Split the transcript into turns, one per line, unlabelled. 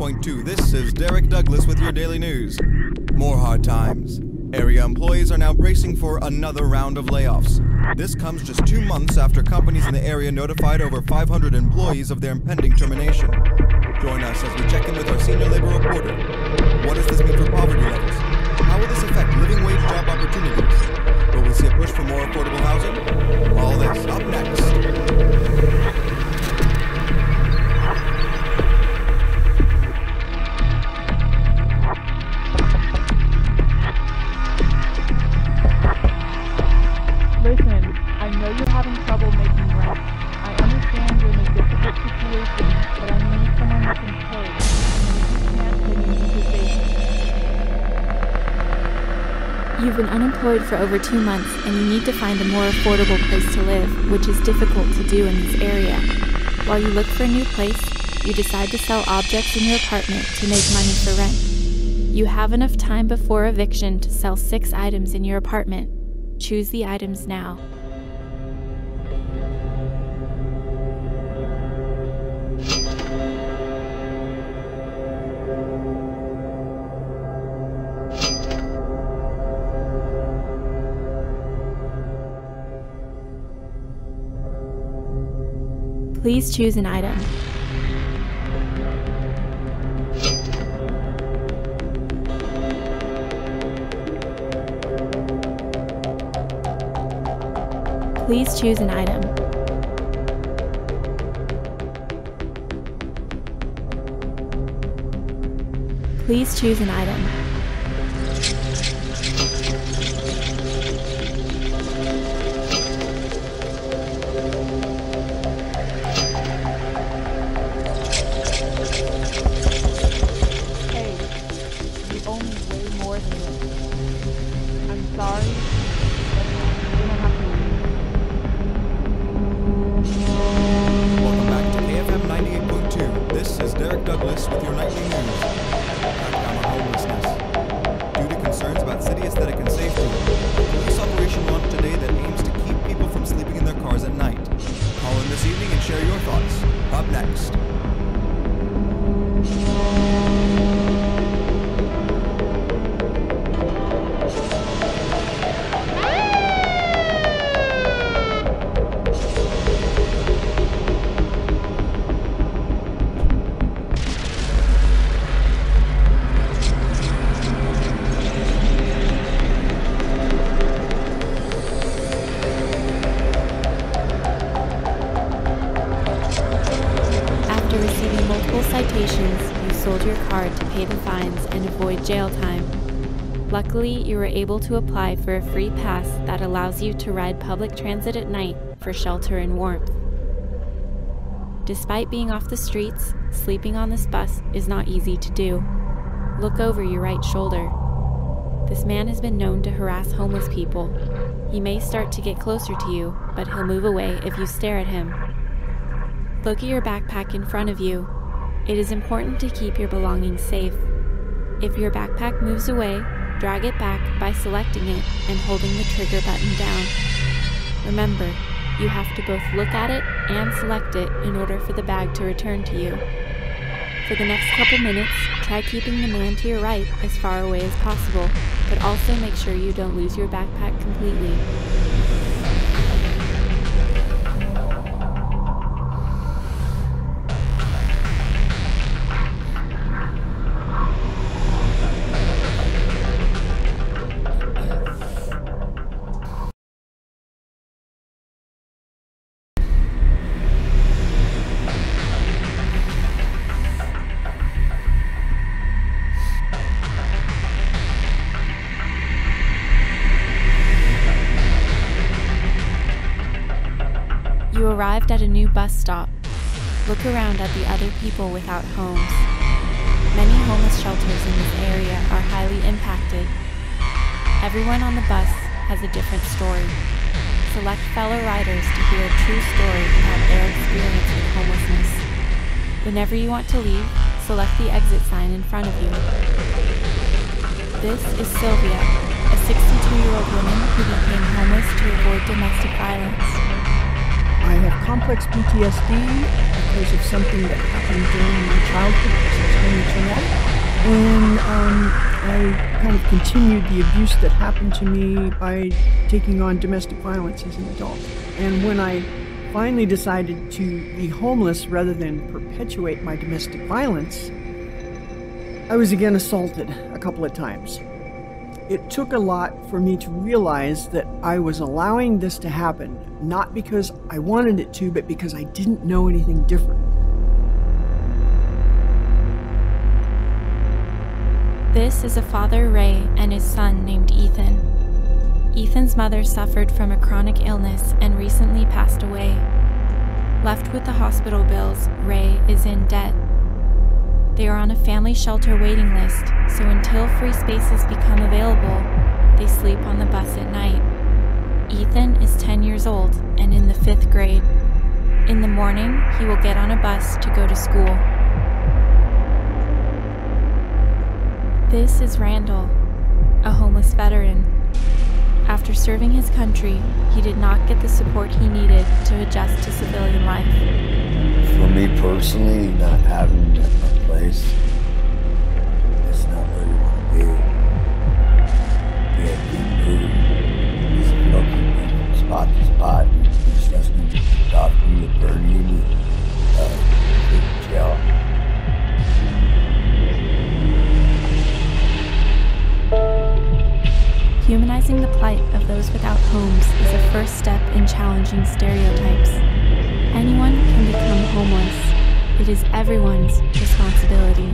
98.2. This is Derek Douglas with your daily news. More hard times. Area employees are now bracing for another round of layoffs. This comes just 2 months after companies in the area notified over 500 employees of their impending termination. Join us as we check in with our senior labor reporter. What does this mean for poverty levels? How will this affect living wage job opportunities? Will we see a push for more affordable housing? All this up next.
Listen, I know you're having trouble making rent. I understand you're in a difficult situation, but I need someone who can pay. And if you can't, then you need to save.
You've been unemployed for over 2 months and you need to find a more affordable place to live, which is difficult to do in this area. While you look for a new place, you decide to sell objects in your apartment to make money for rent. You have enough time before eviction to sell 6 items in your apartment. Choose the items now. Please choose an item. Please choose an item. Please choose an item.
Hey, you owe me way more than this. I'm sorry, but you're gonna have to leave.
Welcome back to KFM 98.2. This is Derek Douglas with your nightly news. Crackdown on homelessness. Due to concerns about city aesthetic and safety, a police operation launched today that aims to keep people from sleeping in their cars at night. Call in this evening and share your thoughts. Up next.
Citations, you sold your card to pay the fines and avoid jail time. Luckily, you were able to apply for a free pass that allows you to ride public transit at night for shelter and warmth. Despite being off the streets, sleeping on this bus is not easy to do. Look over your right shoulder. This man has been known to harass homeless people. He may start to get closer to you, but he'll move away if you stare at him. Look at your backpack in front of you. It is important to keep your belongings safe. If your backpack moves away, drag it back by selecting it and holding the trigger button down. Remember, you have to both look at it and select it in order for the bag to return to you. For the next couple minutes, try keeping the man to your right as far away as possible, but also make sure you don't lose your backpack completely. You arrived at a new bus stop. Look around at the other people without homes. Many homeless shelters in this area are highly impacted. Everyone on the bus has a different story. Select fellow riders to hear a true story about their experience with homelessness. Whenever you want to leave, select the exit sign in front of you. This is Sylvia, a 62-year-old woman who became homeless to avoid domestic violence.
I have complex PTSD, a because of something that happened during my childhood, and I kind of continued the abuse that happened to me by taking on domestic violence as an adult. And when I finally decided to be homeless rather than perpetuate my domestic violence, I was again assaulted a couple of times. It took a lot for me to realize that I was allowing this to happen, not because I wanted it to, but because I didn't know anything different.
This is a father, Ray, and his son named Ethan. Ethan's mother suffered from a chronic illness and recently passed away. Left with the hospital bills, Ray is in debt. They are on a family shelter waiting list, so until free spaces become available, they sleep on the bus at night. Ethan is 10 years old and in the 5th grade. In the morning, he will get on a bus to go to school. This is Randall, a homeless veteran. After serving his country, he did not get the support he needed to adjust to civilian life.
For me personally, not having a place, it's not where you want to be. You have to move. Just looking from spot to spot. Just listening to the doctor, you burn you, jail.
Humanizing the plight of those without homes is a first step in challenging stereotypes. Anyone can become homeless. It is everyone's responsibility.